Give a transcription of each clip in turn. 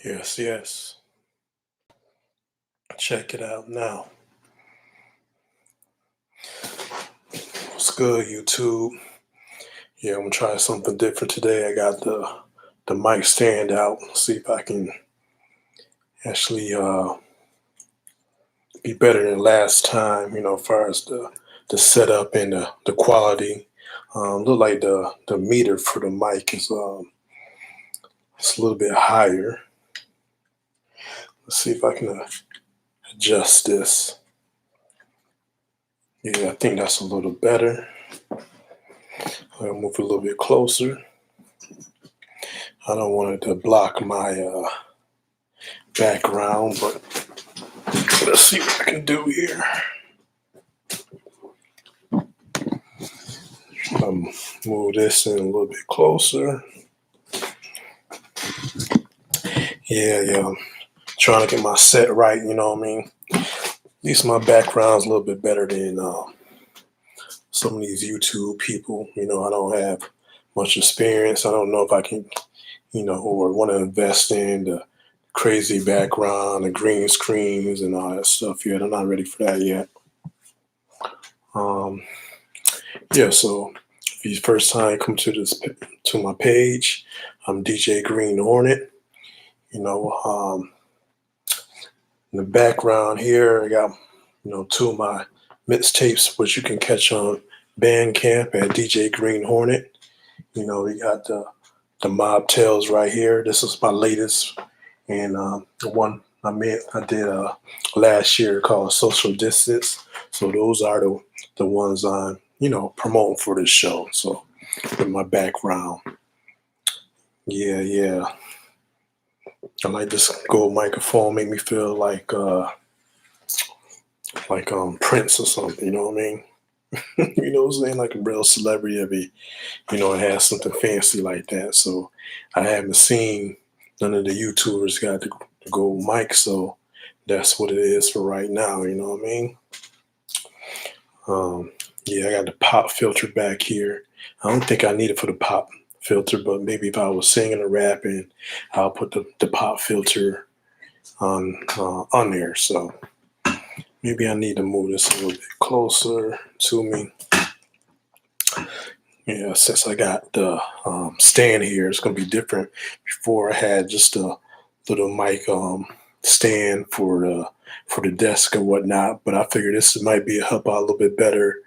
Yes, yes. Check it out now. What's good, YouTube? Yeah, I'm gonna try something different today. I got the mic stand out. See if I can actually be better than last time. As far as the setup and the quality. Look like the meter for the mic is it's a little bit higher. Let's see if I can adjust this. Yeah, I think that's a little better. I'll move a little bit closer. I don't want it to block my background, but let's see what I can do here. Move this in a little bit closer. Yeah. I'm trying to get my set right, you know what I mean? At least my background's a little bit better than some of these YouTube people. I don't have much experience. I don't know if I can, or want to invest in the crazy background, the green screens and all that stuff yet. I'm not ready for that yet. So if you first time come to my page, I'm DJ Green Hornet. In the background here, I got two of my mixtapes, which you can catch on Bandcamp at DJ Green Hornet. We got the Mob Tales right here. This is my latest, and the one I did last year called Social Distance. So those are the ones I'm promoting for this show. So with my background, yeah. I like this gold microphone. Make me feel like Prince or something. You know what I mean? You know what I'm saying? Like a real celebrity. It has something fancy like that. So I haven't seen none of the YouTubers got the gold mic. So that's what it is for right now. You know what I mean? I got the pop filter back here. I don't think I need it for the pop filter, but maybe if I was singing or rapping, I'll put the pop filter on there. So maybe I need to move this a little bit closer to me. Yeah, since I got the stand here, it's gonna be different. Before I had just a little mic stand for the desk and whatnot, but I figured this might be a help out a little bit better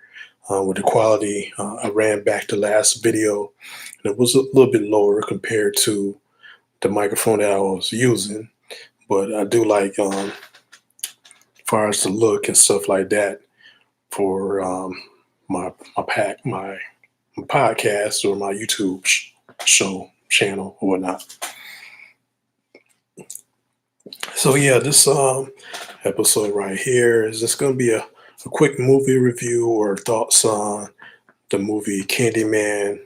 with the quality. I ran back the last video, and it was a little bit lower compared to the microphone that I was using, but I do like as far as the look and stuff like that for my podcast or my YouTube show channel or whatnot. So yeah, this episode right here is just going to be a quick movie review or thoughts on the movie CANDYMAN,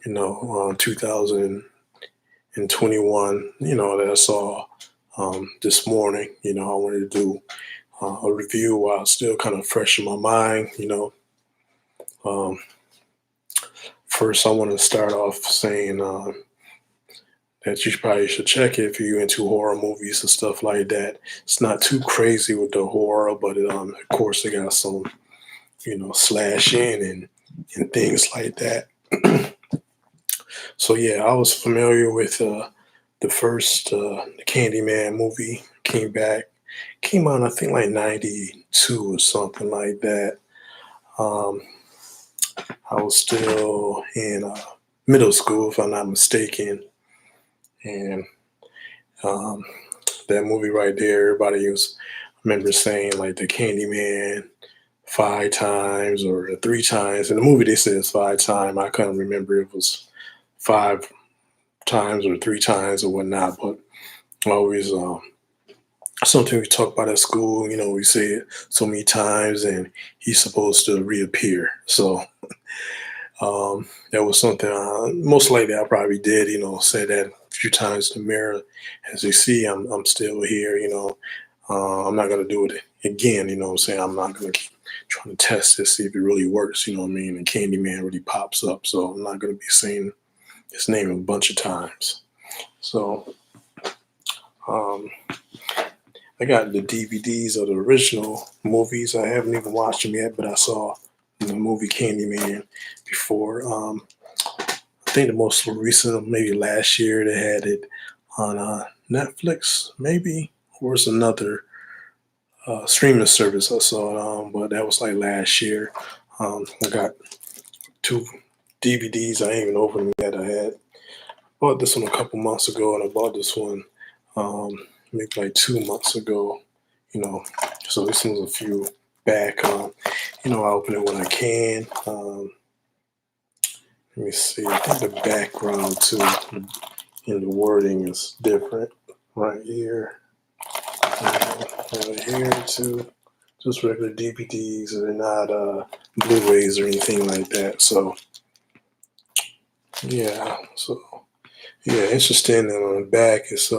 2021, that I saw this morning. I wanted to do a review while it's still kind of fresh in my mind. First, I want to start off saying that you probably should check it if you're into horror movies and stuff like that. It's not too crazy with the horror, but of course, they got some, slashing and things like that. So yeah, I was familiar with the first the CANDYMAN movie. Came out I think like 92 or something like that. I was still in middle school, if I'm not mistaken, and that movie right there, everybody remember saying like the Candyman 5 times or 3 times. In the movie they said it's 5 times. I couldn't remember if it was 5 times or 3 times or whatnot, but always something we talk about at school. We say it so many times, and he's supposed to reappear. So that was something most likely I probably did. Say that a few times in the mirror. As you see, I'm still here. I'm not gonna do it again. What I'm saying? I'm not gonna keep trying to test this, see if it really works. You know what I mean? And Candyman really pops up, so I'm not gonna be saying his name a bunch of times. So Um, I got the DVDs of the original movies. I haven't even watched them yet, but I saw the movie Candyman before. I think the most recent, maybe last year, they had it on Netflix, maybe, or it's another streaming service I saw it on, but that was like last year. I got two DVDs. I ain't even opened them yet. I had bought this one a couple months ago, and I bought this one maybe like 2 months ago. You know, so this one's a few back. I open it when I can. Let me see. I think the background too in the wording is different right here. Right here too. Just regular DVDs. They're not Blu-rays or anything like that. So yeah. So yeah, interesting. And on the back is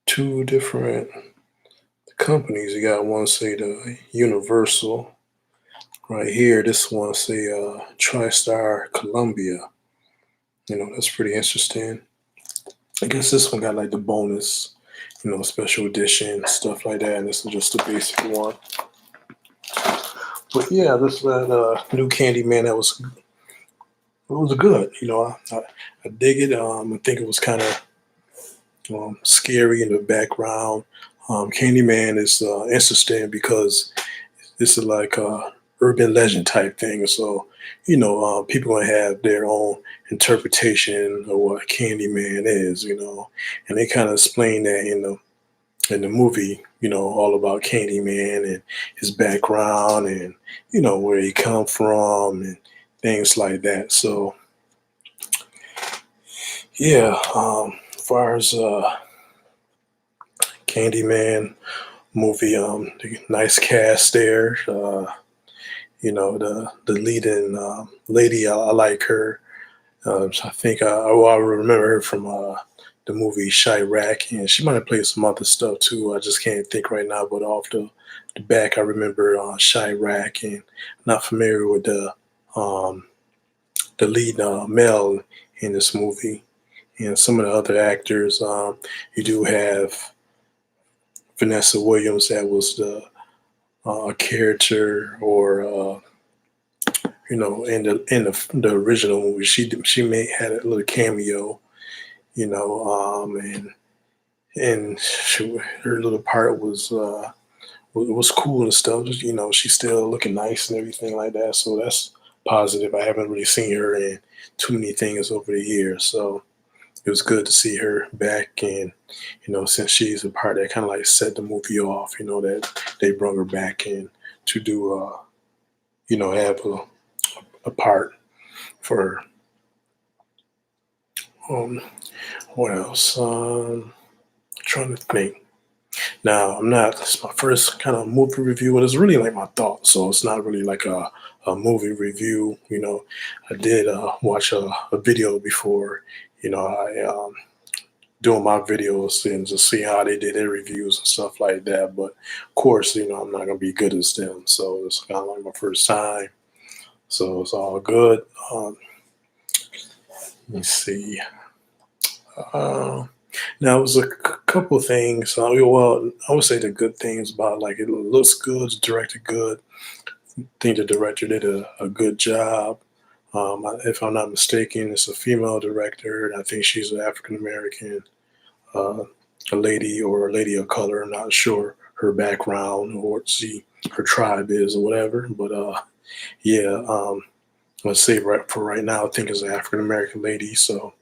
two different companies. You got one say the Universal right here. This one say TriStar Columbia. That's pretty interesting. I guess this one got like the bonus, special edition, stuff like that. And this is just the basic one. But yeah, this that new Candyman that was good. I dig it. I think it was kind of scary in the background. Candyman is interesting because this is like a urban legend type thing. So, people gonna have their own interpretation of what Candyman is, and they kind of explain that in the movie, all about Candyman and his background and where he come from and things like that. So, yeah, as far as Candyman movie, the nice cast there. The leading lady, I like her. I think I remember her from the movie Chirac, and she might have played some other stuff too. I just can't think right now, but off the back, I remember Chirac, and not familiar with the lead male in this movie, and some of the other actors. You do have Vanessa Williams, that was the character, or in the original movie, she had a little cameo, and her little part was cool and stuff. She's still looking nice and everything like that. So that's positive. I haven't really seen her in too many things over the years, so it was good to see her back. And since she's a part that kind of like set the movie off, that they brought her back in to do, have a part for her. What else? Trying to think. Now, I'm not. It's my first kind of movie review, and it's really like my thoughts. So it's not really like a movie review. I did watch a video before. I doing my videos and just see how they did their reviews and stuff like that. But of course, I'm not gonna be good as them. So it's kind of like my first time. So it's all good. Let me see. Now, it was a couple of things. Well, I would say the good things about, like, it looks good, it's directed good. I think the director did a good job. If I'm not mistaken, it's a female director, and I think she's an African American, uh, a lady or a lady of color. I'm not sure her background or what her tribe is or whatever. But yeah, let's say for right now, I think it's an African American lady. So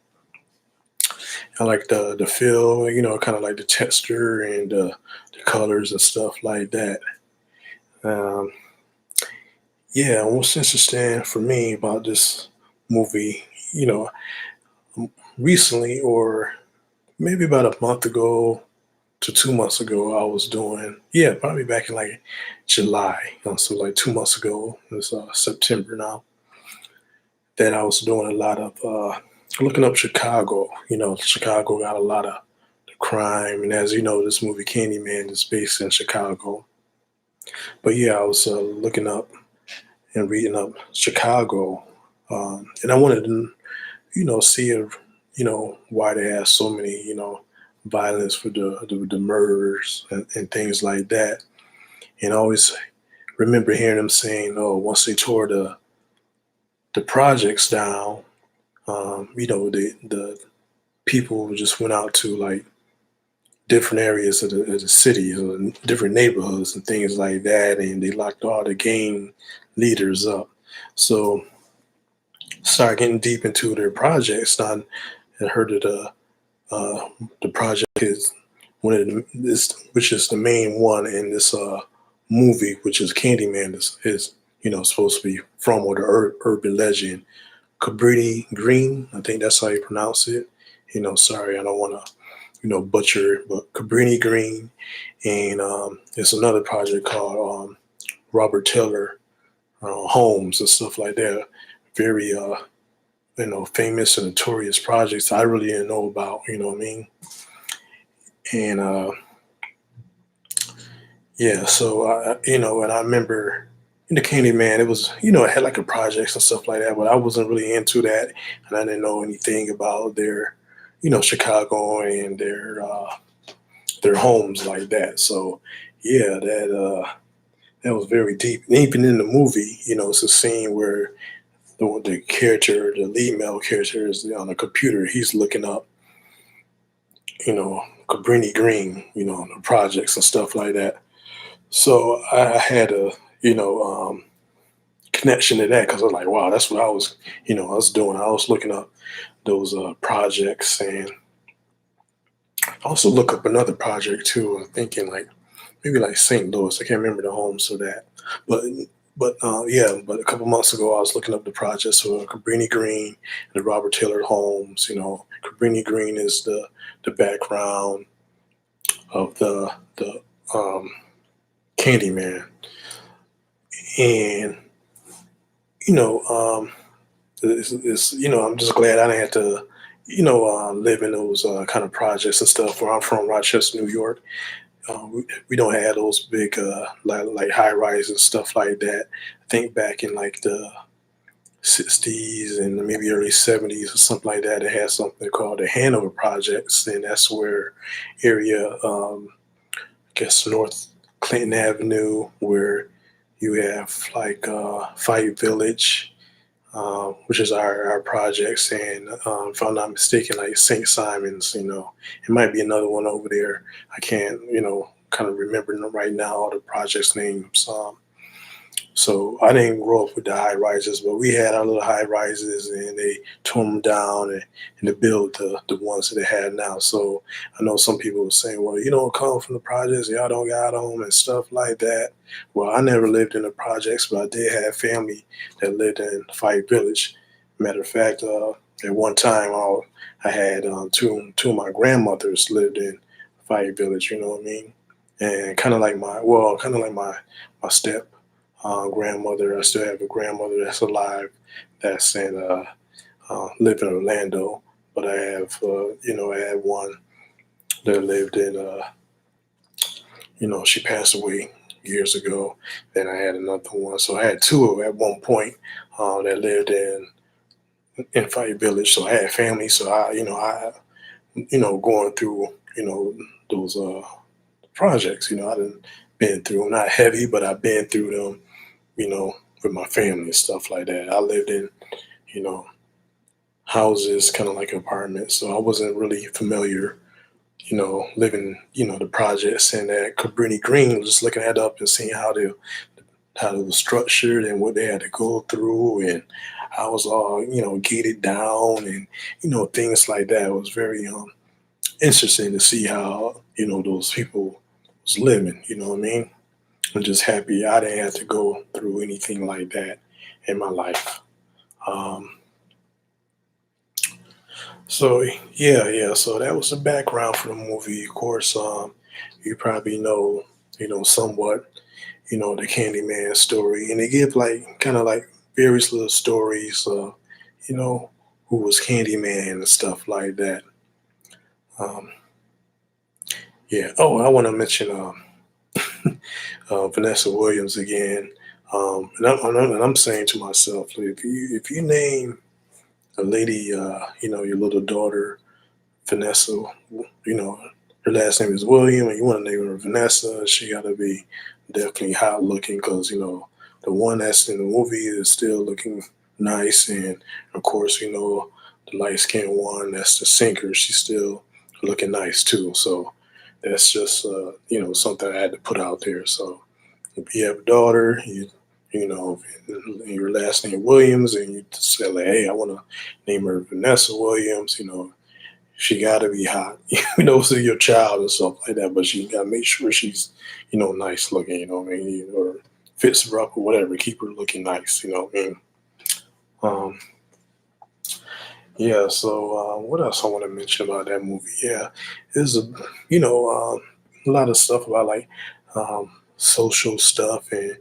I like the feel, kind of like the texture and the colors and stuff like that. Um, yeah, what's interesting for me about this movie, recently, or maybe about a month ago to 2 months ago, I was doing, yeah, probably back in like July, so like 2 months ago, it's September now, that I was doing a lot of looking up Chicago. Chicago got a lot of the crime, and as you know, this movie Candyman is based in Chicago. But yeah, I was looking up and reading up Chicago, and I wanted to, see if, why they have so many, violence for the murders and things like that. And I always remember hearing them saying, "Oh, once they tore the projects down, the people just went out to like different areas of the city, or different neighborhoods and things like that, and they locked all the gang leaders up." So started getting deep into their projects. I heard that the project is one of which is the main one in this movie, which is Candyman, is supposed to be from, or the urban legend, Cabrini Green. I think that's how you pronounce it. Sorry, I don't want to butcher it, but Cabrini Green. And it's another project called Robert Taylor Homes and stuff like that. Very famous and notorious projects I really didn't know about. You know what I mean? And yeah, so and I remember in the Candyman, it was it had like a projects and stuff like that, but I wasn't really into that, and I didn't know anything about their Chicago and their homes like that. So yeah, that was very deep. And even in the movie, it's a scene where the character, the lead male character, is on a computer. He's looking up, Cabrini Green, the projects and stuff like that. So I had a, connection to that, because I was like, wow, that's what I was doing. I was looking up those projects, and also look up another project too. I'm thinking like maybe like St. Louis. I can't remember the homes of that, but yeah. But a couple months ago, I was looking up the projects for Cabrini Green and the Robert Taylor homes. Cabrini Green is the background of the Candyman, and you know, I'm just glad I didn't have to live in those kind of projects and stuff. Where I'm from, Rochester, New York. We don't have those big like high rises and stuff like that. I think back in like the 60s and maybe early 70s or something like that, it had something called the Hanover Projects, and that's where area, I guess North Clinton Avenue, where you have like Fight Village, which is our projects, and if I'm not mistaken, like St. Simon's, it might be another one over there. I can't, kind of remember right now all the projects names. So I didn't grow up with the high rises, but we had our little high rises, and they tore them down, and to build the ones that they had now. So I know some people were saying, well, you don't come from the projects, y'all don't got them and stuff like that. Well, I never lived in the projects, but I did have family that lived in Fight Village. Matter of fact, at one time, I had two of my grandmothers lived in Fight Village. You know what I mean? And kind of like my step grandmother. I still have a grandmother that's alive, that's in live in Orlando. But I have I had one that lived in she passed away years ago. Then I had another one, so I had two at one point that lived in Fight Village. So I had family. So I going through those projects. I didn't been through them, not heavy, but I've been through them, with my family and stuff like that. I lived in, you know, houses, kind of like apartments. So I wasn't really familiar, living, the projects and that Cabrini Green, just looking at up and seeing how it was structured and what they had to go through, and how it was all, gated down, and, things like that. It was very interesting to see how, those people was living, you know what I mean? I'm just happy I didn't have to go through anything like that in my life. Um, so yeah. So that was the background for the movie. Of course, you probably know, somewhat, the Candyman story, and they give like kind of like various little stories, you know, who was Candyman and stuff like that. Um, yeah. Oh, I want to mention Vanessa Williams again. And I'm saying to myself, if you name a lady, your little daughter, Vanessa, you know, her last name is William, and you want to name her Vanessa, she got to be definitely hot looking because, the one that's in the movie is still looking nice. And of course, the light skinned one, that's the sinker, she's still looking nice too. So that's just, something I had to put out there. So if you have a daughter, and your last name Williams, and you just say like, hey, I want to name her Vanessa Williams, she got to be hot, so your child and stuff like that. But she got to make sure she's, nice looking, what I mean, or fits her up or whatever, keep her looking nice, what I mean. Um, yeah. So what else I want to mention about that movie? Yeah, there's a lot of stuff about like social stuff and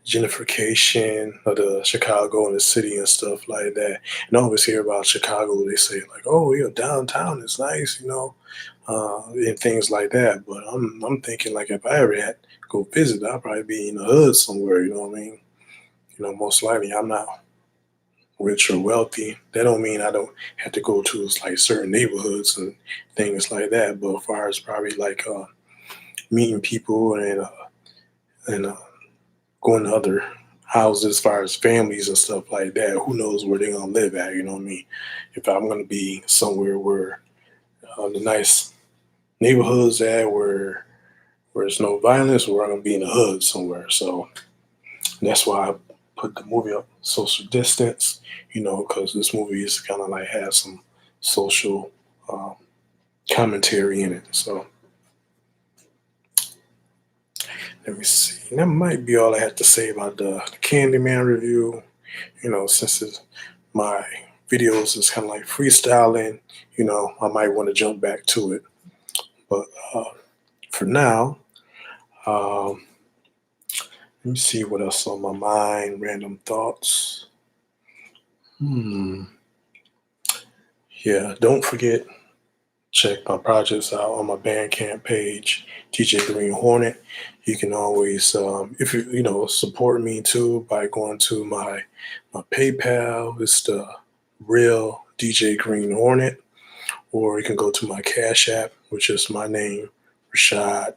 gentrification of the Chicago and the city and stuff like that. And I always hear about Chicago, they say like, "Oh, yeah, downtown is nice," and things like that. But I'm thinking like if I ever had to go visit, I'd probably be in the hood somewhere. You know what I mean? Most likely I'm not rich or wealthy. That don't mean I don't have to go to like certain neighborhoods and things like that. But as far as probably like meeting people and going to other houses as far as families and stuff like that. Who knows where they're gonna live at? You know what I mean? If I'm gonna be somewhere where the nice neighborhoods at, where there's no violence, or I'm gonna be in the hood somewhere. So that's why I put the movie up, Social Distance. Because this movie is kind of like has some social um, commentary in it. So let me see. That might be all I had to say about the Candyman review. Since my videos is kind of like freestyling, I might want to jump back to it. But for now, um, let me see what else on my mind. Random thoughts. Hmm. Yeah, don't forget, check my projects out on my Bandcamp page, DJ Green Hornet. You can always, if support me too by going to my PayPal. It's the real DJ Green Hornet, or you can go to my Cash App, which is my name, Rashad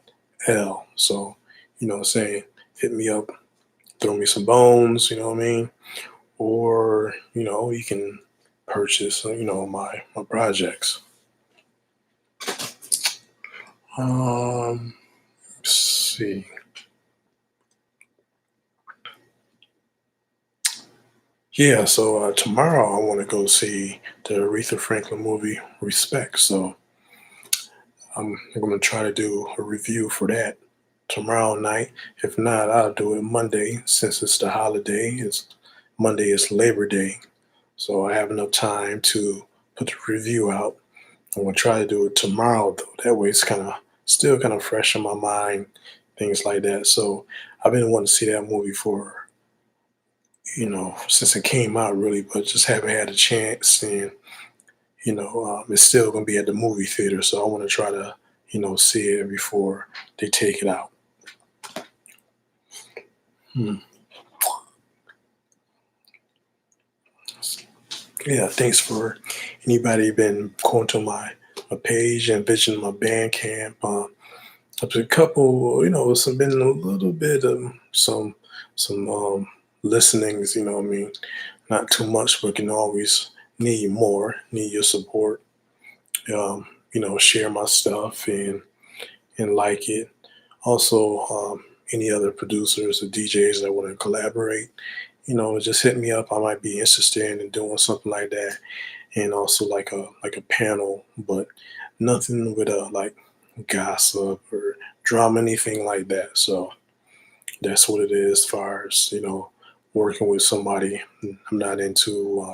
L. So, what I'm saying, hit me up, throw me some bones, you know what I mean? Or, you can purchase, my projects. Let's see. Yeah, so tomorrow I want to go see the Aretha Franklin movie, Respect. So I'm going to try to do a review for that tomorrow night. If not, I'll do it Monday since it's the holiday. Monday is Labor Day, so I have enough time to put the review out. I'm gonna try to do it tomorrow though. That way it's still kind of fresh in my mind, things like that. So I've been wanting to see that movie for since it came out really, but just haven't had a chance. And it's still gonna be at the movie theater, so I want to try to see it before they take it out. Hmm. Yeah, thanks for anybody been going to my page and visiting my Bandcamp. Up to a couple, some been a little bit of some listenings. What I mean, not too much, but can always need more. Need your support. Share my stuff and like it. Also, any other producers or DJs that want to collaborate, just hit me up. I might be interested in doing something like that, and also like a panel, but nothing with a like gossip or drama, anything like that. So that's what it is. As far as working with somebody, I'm not into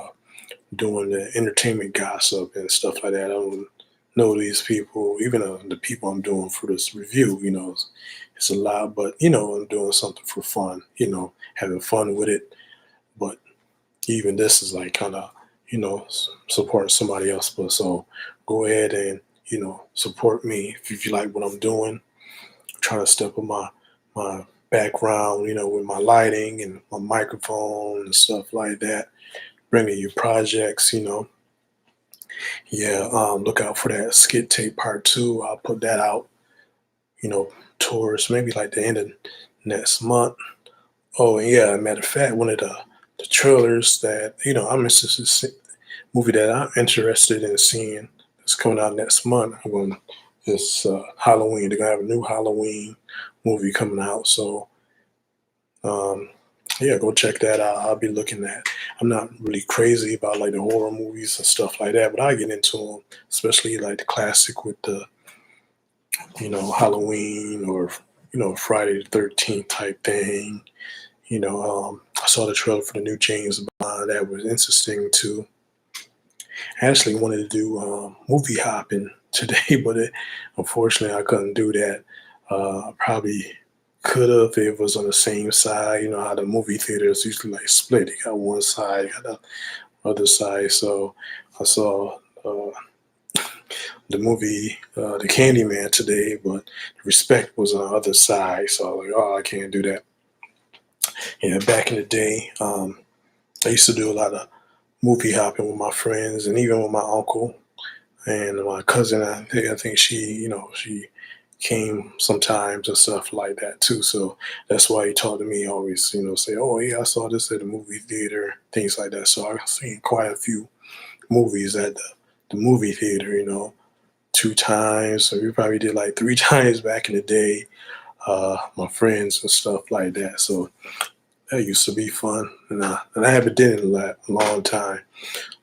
doing the entertainment gossip and stuff like that. I don't know these people, even the people I'm doing for this review. It's a lot, but I'm doing something for fun. Having fun with it. But even this is like kind of supporting somebody else. But so go ahead and support me if you like what I'm doing. I'm trying to step up my background, with my lighting and my microphone and stuff like that. Bringing you projects, Yeah, look out for that skit tape part two. I'll put that out, you know, towards maybe like the end of next month. Oh, and yeah, matter of fact, one of the trailers that, I'm interested to see, movie that I'm interested in seeing that's coming out next month. I'm going this Halloween. They're gonna have a new Halloween movie coming out. So um, yeah, go check that out. I'll be looking at. I'm not really crazy about like the horror movies and stuff like that, but I get into them, especially like the classic with the Halloween or Friday the 13th type thing. I saw the trailer for the new James Bond. That was interesting too. I actually wanted to do movie hopping today, but unfortunately I couldn't do that. I probably could have if it was on the same side. You know how the movie theaters usually like split. You got one side, you got the other side. So I saw the movie The Candyman today, but Respect was on the other side. So I was like, oh, I can't do that. Yeah, back in the day, I used to do a lot of movie hopping with my friends and even with my uncle and my cousin. I think she came sometimes and stuff like that too. So that's why he talked to me always, say, "Oh yeah, I saw this at the movie theater," things like that. So I've seen quite a few movies at the movie theater. Two times. So we probably did like three times back in the day. My friends and stuff like that. So that used to be fun, and I haven't did it in a long time.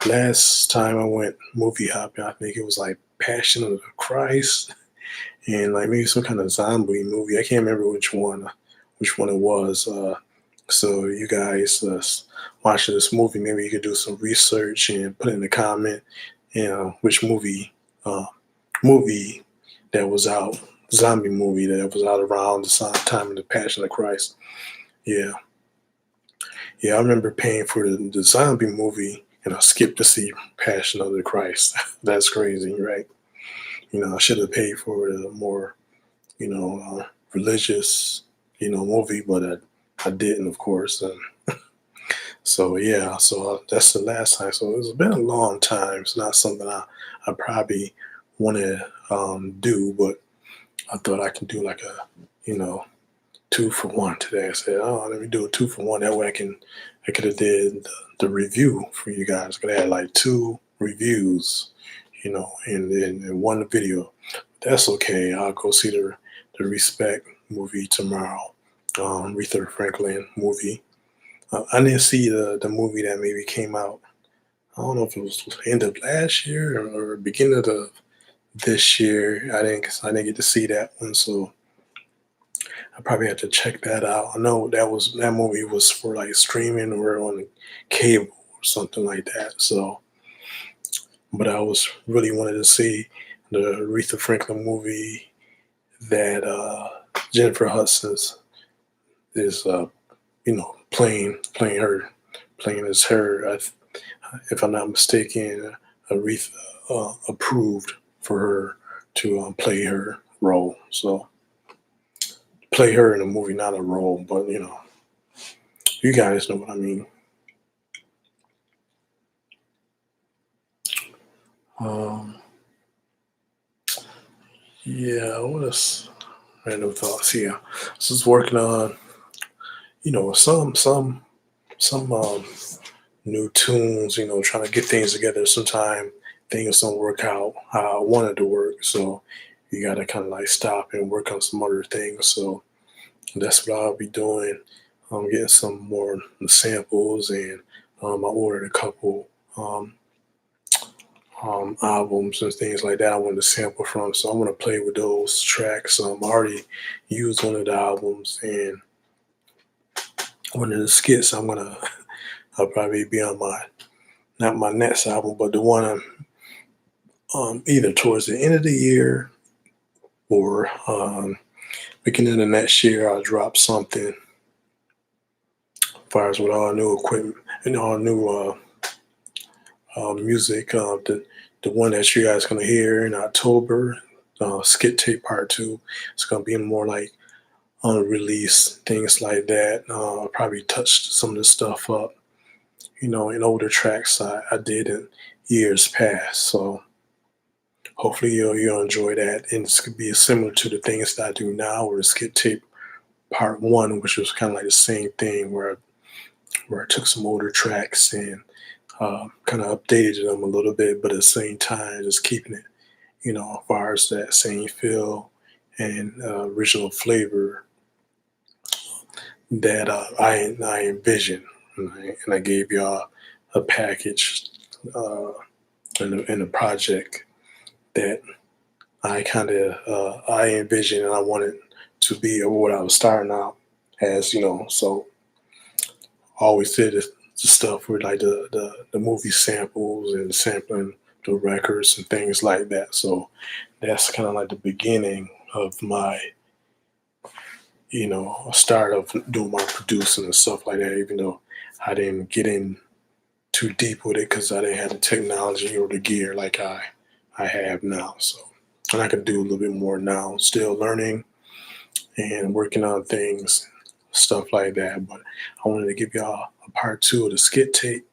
Last time I went movie hopping, I think it was like Passion of the Christ and like maybe some kind of zombie movie. I can't remember which one it was. So you guys watching this movie, maybe you could do some research and put in the comment, which uh, movie that was out, zombie movie that was out around the same time of the Passion of Christ. Yeah, yeah, I remember paying for the zombie movie, and I skipped to see Passion of the Christ. That's crazy, right? I should have paid for the more, religious, movie, but I didn't, of course. And so yeah, so that's the last time. So it's been a long time. It's not something I probably want to do, but I thought I can do like a, you know, two for one today. I said, oh, let me do a two for one. That way I could have did the review for you guys. Could have had like two reviews, in one video. That's okay. I'll go see the Respect movie tomorrow. Aretha Franklin movie. I didn't see the movie that maybe came out. I don't know if it was end of last year or beginning of this year. I didn't get to see that one, so I probably have to check that out. I know that movie was for like streaming or on cable or something like that. So, but I was really wanted to see the Aretha Franklin movie that Jennifer Hudson's is playing as her. If I'm not mistaken, Aretha approved for her to play her role. So play her in a movie, not a role, but you guys know what I mean. Um, yeah, what else? Random thoughts. Yeah, so just working on some new tunes. Trying to get things together. Sometime things don't work out how I wanted to work, so you got to kind of like stop and work on some other things. So that's what I'll be doing. I'm getting some more samples, and I ordered a couple albums and things like that I wanted to sample from. So I'm gonna play with those tracks. I already used one of the albums and one of the skits. I'll probably be on my not my next album, but the one either towards the end of the year or beginning of next year. I'll drop something as far as with all new equipment and all new music. The one that you guys gonna hear in October, skit tape part two. It's gonna be more like unreleased things like that. I'll probably touch some of the stuff up in older tracks I did in years past. So hopefully you'll enjoy that. And it's gonna be similar to the things that I do now, or the skit tape part one, which was kind of like the same thing where I took some older tracks and kind of updated them a little bit, but at the same time just keeping it, as far as that same feel and original flavor that I envision. And I gave y'all a package uh, in a project that I kind of I envisioned and I wanted to be what I was starting out as. So I always did the stuff with like the movie samples and sampling the records and things like that. So that's kind of like the beginning of my start of doing my producing and stuff like that. Even though I didn't get in too deep with it because I didn't have the technology or the gear like I have now. So, and I can do a little bit more now. Still learning and working on things, stuff like that. But I wanted to give y'all a part two of the skit tape.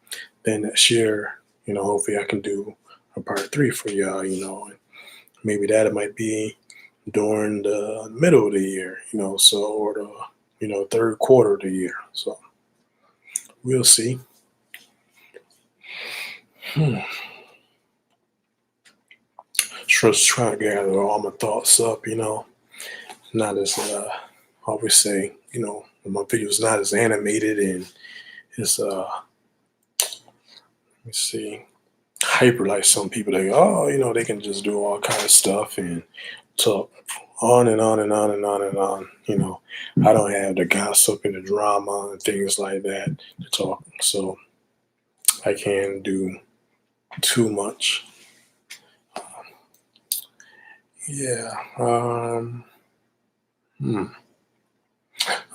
Then next year, hopefully I can do a part three for y'all. And maybe that it might be during the middle of the year. So or the third quarter of the year. So we'll see. Hmm. Just trying to gather all my thoughts up. Not as I always say. My videos not as animated and it's let me see, hyper like some people. They go, oh, they can just do all kind of stuff and talk on and on and on and on and on. I don't have the gossip and the drama and things like that to talk, so I can't do too much. Yeah. Hmm.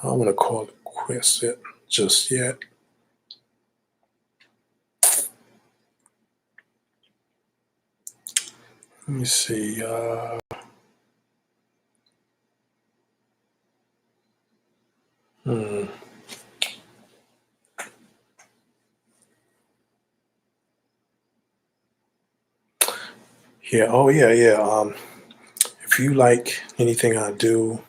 I'm gonna call it quits it just yet. Let me see. Hmm. Yeah. Oh, yeah, yeah. If you like anything I do,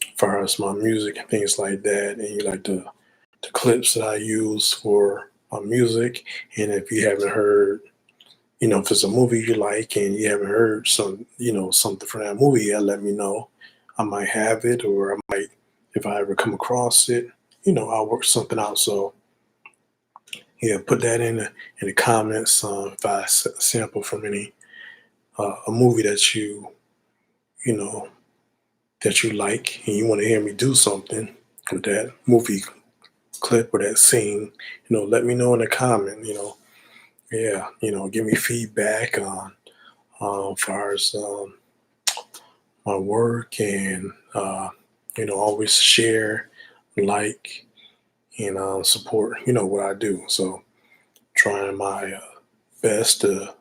as far as my music and things like that, and you like the clips that I use for my music, and if you haven't heard, if it's a movie you like and you haven't heard something from that movie yet, let me know. I might have it, or I might, if I ever come across it, I'll work something out. So yeah, put that in the comments. If I sample from any a movie that you know that you like and you want to hear me do something with that movie clip or that scene, let me know in the comment. Yeah, give me feedback on as far as my work and always share, like, and support what I do. So trying my best to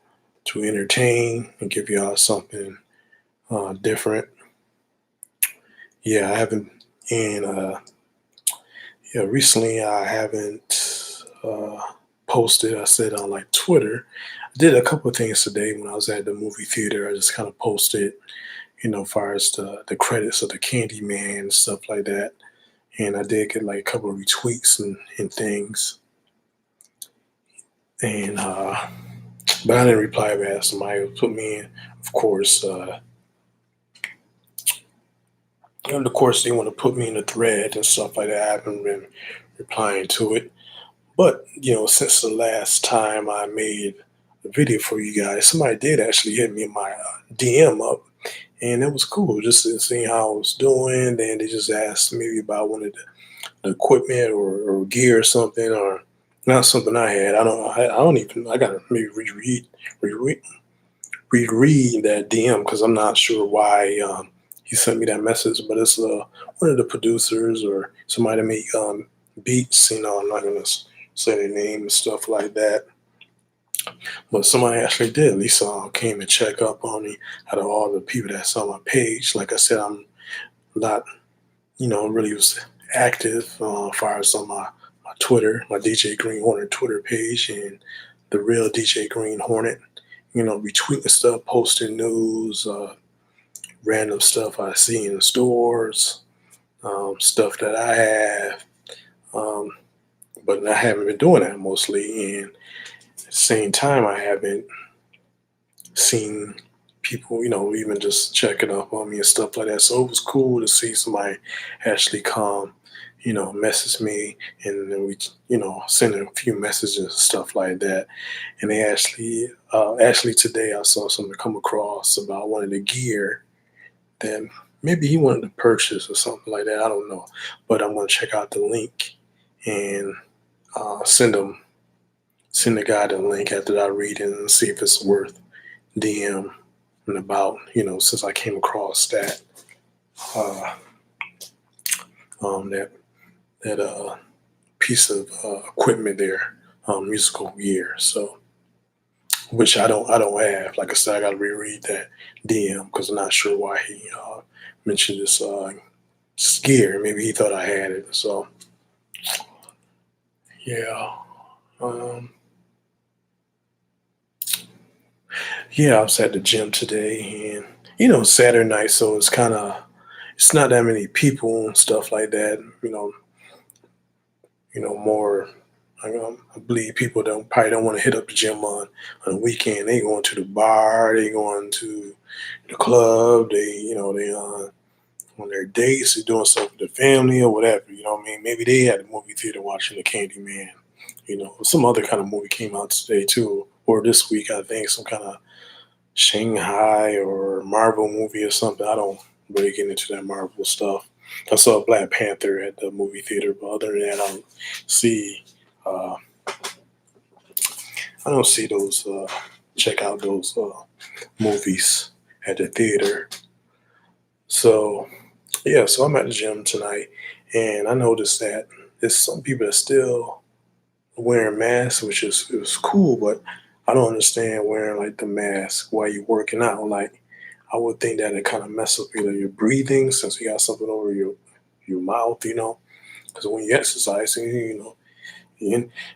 entertain and give y'all something different. Yeah, I haven't, and yeah, recently I haven't posted. I said on like Twitter. I did a couple of things today when I was at the movie theater. I just kind of posted, as far as the credits of the CANDYMAN and stuff like that. And I did get like a couple of retweets and things. And but I didn't reply back. Somebody put me in, of course. And of course, they want to put me in a thread and stuff like that. I haven't been replying to it. But, since the last time I made a video for you guys, somebody did actually hit me in my DM up. And it was cool just to see how I was doing. Then they just asked maybe about one of the equipment or gear or something, or not something I had. I don't even, I got to maybe reread, reread that DM because I'm not sure why he sent me that message. But it's one of the producers or somebody that make beats. I'm not gonna say their name and stuff like that. But somebody actually did. At least came and check up on me. Out of all the people that saw my page, like I said, I'm not really was active as far as on my Twitter, my DJ Green Hornet Twitter page, and the real DJ Green Hornet. Retweeting stuff, posting news, random stuff I see in the stores, stuff that I have. Um, but I haven't been doing that mostly. And at the same time, I haven't seen people, even just checking up on me and stuff like that. So it was cool to see somebody actually come, message me, and then we, send a few messages and stuff like that. And they actually today I saw something come across about one of the gear that maybe he wanted to purchase or something like that. I don't know, but I'm going to check out the link and send the guy the link after I read it and see if it's worth DM and about, since I came across that uh, that piece of equipment there, musical gear. So, which I don't have. Like I said, I got to reread that DM because I'm not sure why he mentioned this gear. Maybe he thought I had it. So, yeah. Um, yeah, I was at the gym today, and Saturday night, so it's not that many people and stuff like that. More. I believe people probably don't want to hit up the gym on the weekend. They going to the bar, they going to the club, they on their dates, they're doing stuff with their family or whatever. You know what I mean? Maybe they had a movie theater watching the CANDYMAN. Some other kind of movie came out today too, or this week I think some kind of Shanghai or Marvel movie or something. I don't really get into that Marvel stuff. I saw Black Panther at the movie theater, but other than that, see. Uh, I don't see those. Check out those movies at the theater. So yeah, so I'm at the gym tonight, and I noticed that there's some people that still wearing masks, which is it was cool, but I don't understand wearing like the mask while you're working out. Like I would think that it kind of mess up your breathing since you got something over your mouth, because when you exercise, inhaling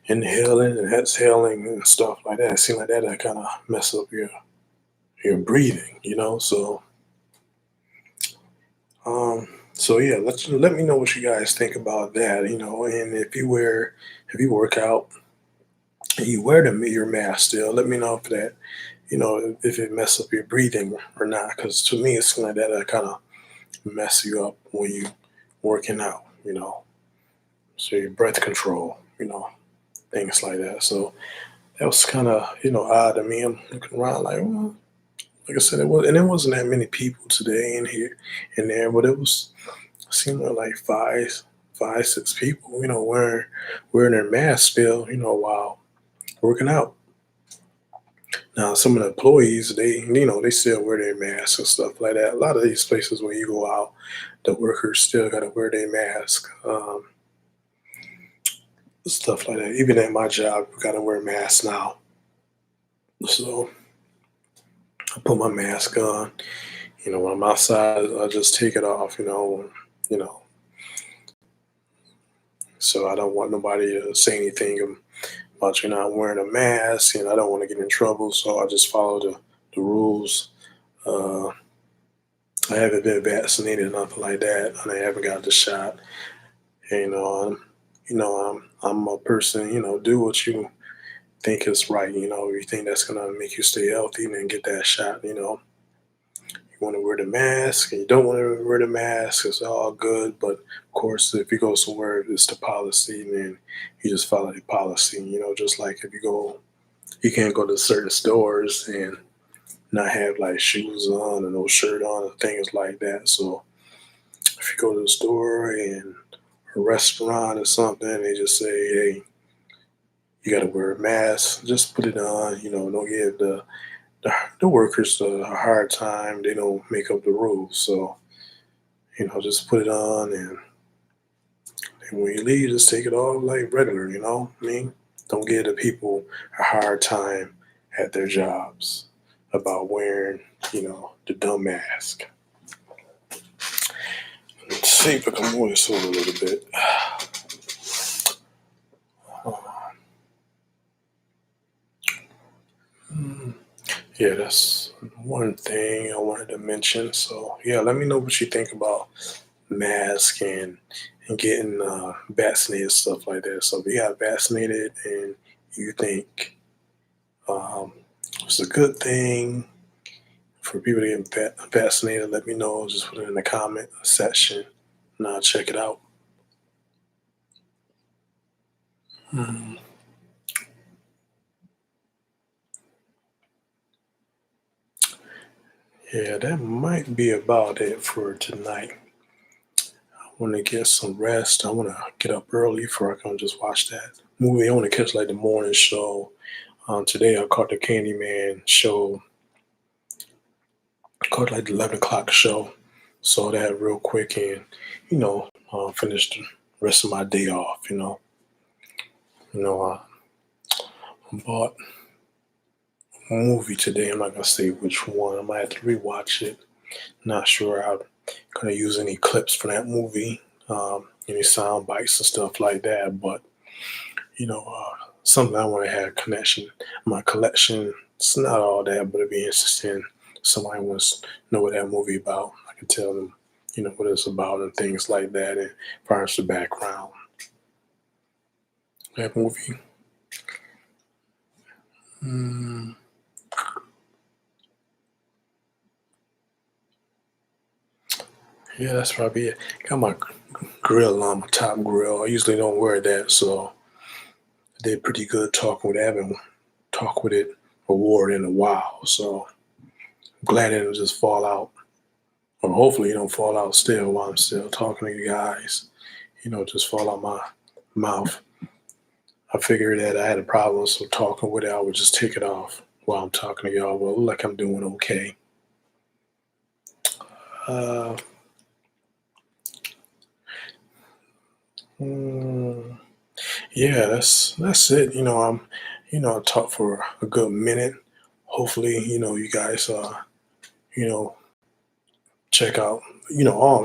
and exhaling and stuff like that, it seems like that kind of mess up your breathing, So so yeah, let me know what you guys think about that, and if you work out and you wear your mask still, let me know if that, if it mess up your breathing or not. Because to me, it's like that kind of mess you up when you working out, So your breath control, things like that. So that was kind of odd to me. I'm looking around like, well, like I said, it wasn't that many people today in there, but it seemed like five, 6 people, wearing their masks still, while working out. Now, some of the employees, they still wear their masks and stuff like that. A lot of these places where you go out, the workers still got to wear their mask, stuff like that. Even at my job, we got to wear masks now. So I put my mask on. When I'm outside, I just take it off. You know. So I don't want nobody to say anything about you not wearing a mask, and I don't want to get in trouble. So I just follow the rules. Uh, I haven't been vaccinated or nothing like that, and I haven't got the shot. And, I'm a person. Do what you think is right. If you think that's gonna make you stay healthy, then get that shot. You want to wear the mask and you don't want to wear the mask, it's all good. But of course, if you go somewhere, it's the policy, then you just follow the policy. Just like if you can't go to certain stores and not have like shoes on and no shirt on and things like that. So if you go to the store and a restaurant or something, they just say, hey, you got to wear a mask. Just put it on. Don't give the workers a hard time. They don't make up the rules. So, just put it on, and when you leave, just take it off like regular, I mean? Don't give the people a hard time at their jobs about wearing, the dumb mask. Let's see if I can move this over a little bit. Yeah, that's one thing I wanted to mention. So yeah, let me know what you think about mask and getting vaccinated, stuff like that. So if you got vaccinated and you think um, it's a good thing for people to get vaccinated, let me know. Just put it in the comment section and I'll check it out. Hmm. Yeah, that might be about it for tonight. I want to get some rest. I want to get up early before I can just watch that movie. I want to catch like the morning show. Today I caught the Candyman show. I caught like the 11 o'clock show. Saw that real quick and finished the rest of my day off. I bought a movie today. I'm not gonna say which one. I might have to rewatch it. Not sure I'm gonna use any clips from that movie, any sound bites and stuff like that. But something I want to have connection. My collection, it's not all that, but it'd be interesting. Somebody wants to know what that movie about. I can tell them, what it's about and things like that, and far as the background. That movie. Mm, yeah, that's probably it. Got my grill on, my top grill. I usually don't wear that, so I did pretty good talking with it. I haven't talked with it or wore it in a while, so I'm glad it didn't just fall out. Or hopefully it don't fall out still while I'm still talking to you guys. Just fall out my mouth. I figured that I had a problem, so talking with it, I would just take it off while I'm talking to y'all. Well, like I'm doing okay. Uh, mm, yeah, that's it. I talked for a good minute. Hopefully, you guys, you know, check out,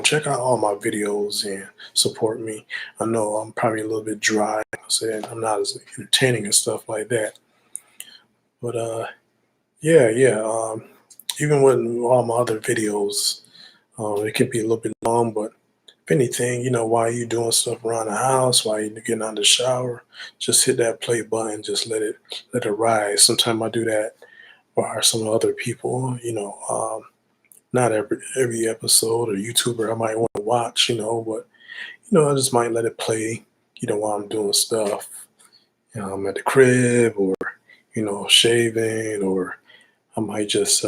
check out all my videos and support me. I know I'm probably a little bit dry. I said I'm not as entertaining and stuff like that, but yeah, yeah. Even with all my other videos, it can be a little bit long, but if anything, while you doing stuff around the house, while you getting out of the shower, just hit that play button, just let it ride. Sometimes I do that for some other people, not every episode or YouTuber I might want to watch, but I just might let it play, while I'm doing stuff. I'm at the crib or, shaving, or I might just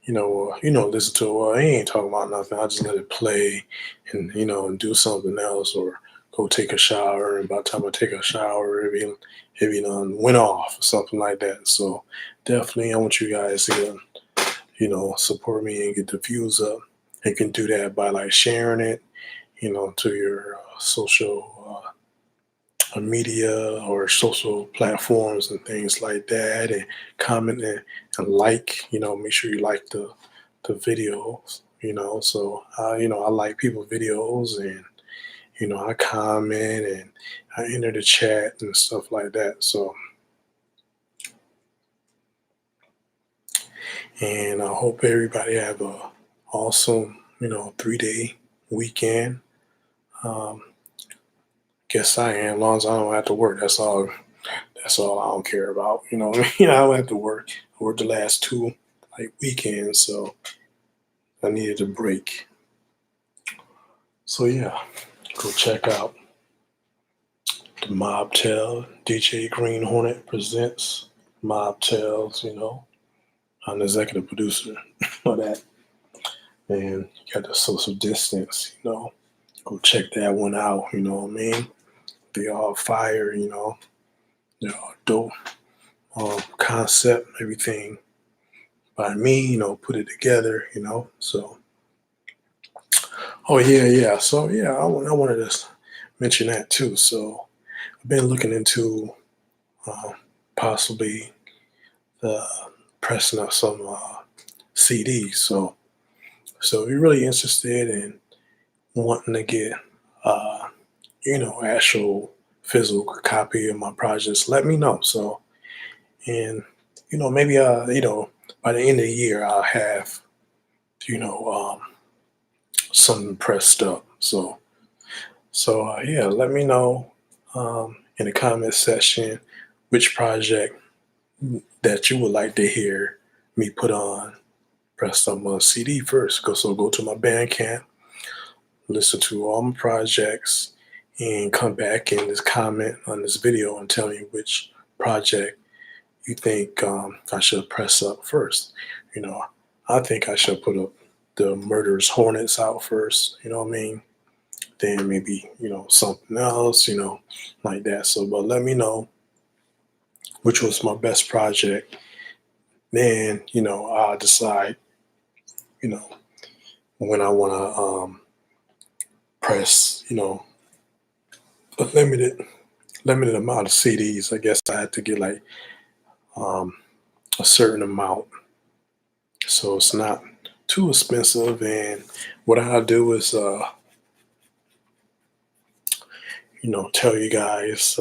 listen to it. Well, he ain't talking about nothing. I just let it play and, and do something else or go take a shower. And by the time I take a shower, it be done went off or something like that. So definitely I want you guys to, support me and get the views up. You can do that by like sharing it, to your social media or social platforms and things like that, and commenting and like, make sure you like the videos, So I like people videos and I comment and I enter the chat and stuff like that. So and I hope everybody have a awesome 3-day weekend. Um, guess I am, as long as I don't have to work. That's all I don't care about. I don't have to work. I worked the last two like weekends, so I needed a break. So yeah, go check out the Mobtail. DJ Green Hornet presents Mobtails. I'm the executive producer of that, and you got the social distance. Go check that one out. You know what I mean? They all fire. They're all dope. Concept, everything by me. Put it together. So. Oh yeah, yeah. So yeah, I wanted to mention that too. So I've been looking into uh, possibly uh, pressing up some CDs. So if you're really interested in wanting to get uh, actual physical copy of my projects, let me know. So and maybe by the end of the year I'll have you know something pressed up. So yeah, let me know in the comment section which project that you would like to hear me put on pressed up on CD first. Go to my Bandcamp, listen to all my projects, and come back and just comment on this video and tell me which project you think I should press up first. You know, I think I should put up the Murderous Hornets out first. You know what I mean? Then maybe something else. Like that. So, but let me know which was my best project. Then I'll decide. You know when I want to press. A limited amount of CDs. I guess I had to get like um, a certain amount, so it's not too expensive. And what I'll do is, tell you guys.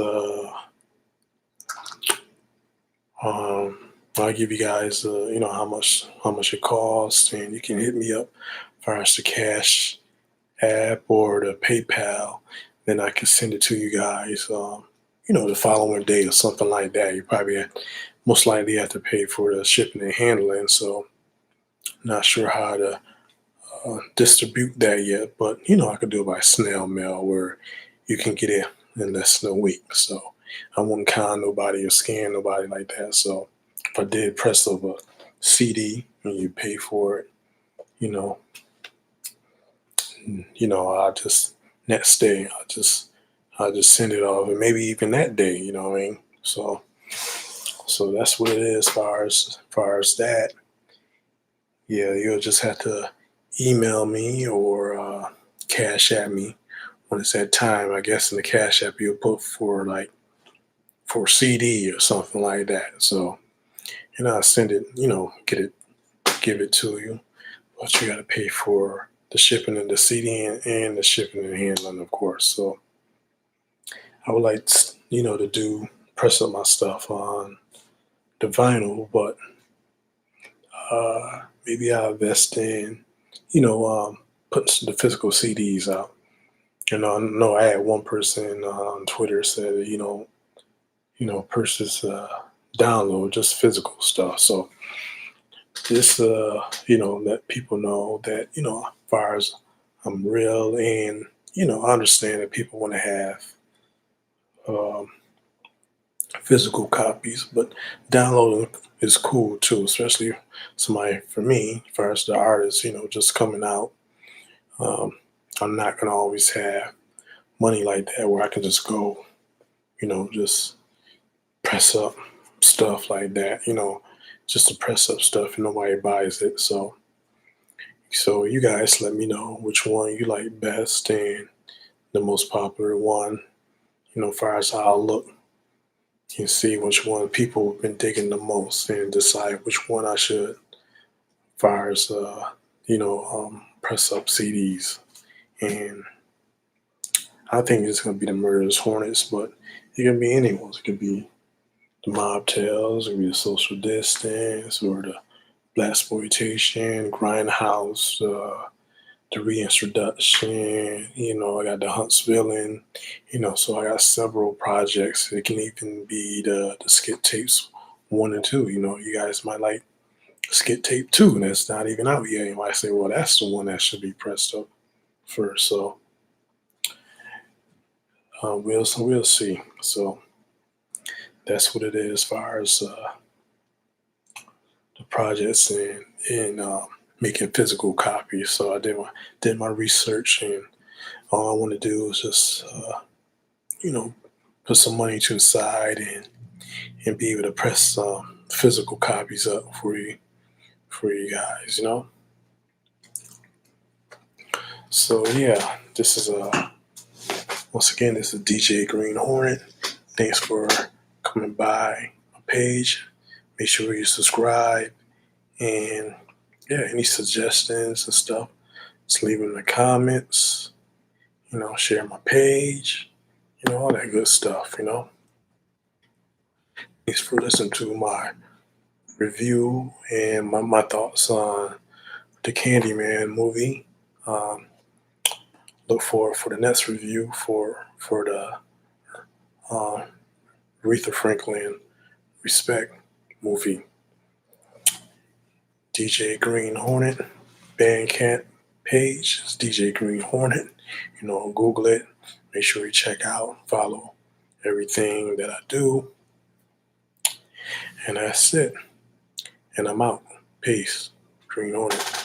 I'll give you guys, how much it costs, and you can hit me up as far as the Cash App or the PayPal. Then I can send it to you guys. The following day or something like that. You probably most likely have to pay for the shipping and handling. So not sure how to distribute that yet, but I could do it by snail mail where you can get it in less than a week. So I wouldn't con nobody or scan nobody like that. So if I did press of a CD and you pay for it, you know, I just next day I just send it off, and maybe even that day. You know what I mean? So that's what it is. As far as that, yeah, you'll just have to email me or cash at me when it's that time. I guess in the Cash App you'll put for CD or something like that. So I'll send it, give it to you, but you got to pay for the shipping and the CD and the shipping and handling, of course. So I would like to do press up my stuff on the vinyl, but maybe I'll invest in putting the physical CDs out. I know I had one person on Twitter said, purchase download just physical stuff. So just let people know that as far as I'm real, and I understand that people want to have um, physical copies, but downloading is cool too, especially somebody for me, as far as the artist, just coming out. Um, I'm not gonna always have money like that where I can just go, just press up stuff like that, just to press up stuff and nobody buys it. So you guys let me know which one you like best and the most popular one, as far as how I look, and see which one people have been digging the most and decide which one I should, as far as press up CDs. And I think it's gonna be the Murderous Hornets, but it can be anyone. It could be the Mob Tales, it could be the Social Distance, or the Blaxploitation, Grindhouse, the Reintroduction. I got the Huntsville, so I got several projects. It can even be the skit tapes 1 and 2. You guys might like skit tape 2, and that's not even out yet. You might say, well, that's the one that should be pressed up first. So we'll see. So that's what it is as far as the projects and making physical copies. So I did my research, and all I want to do is just you know put some money to the side and be able to press some physical copies up for you guys. So yeah, this is once again, this is DJ Green Hornet. Thanks for coming by my page. Make sure you subscribe, and yeah, any suggestions and stuff, just leave them in the comments. Share my page. All that good stuff. Thanks for listening to my review and my thoughts on the Candyman movie. Um, look for the next review for the uh, Aretha Franklin Respect movie. DJ Green Hornet Bandcamp page is DJ Green Hornet. Google it. Make sure you check out, follow everything that I do, and that's it. And I'm out. Peace. Green Hornet.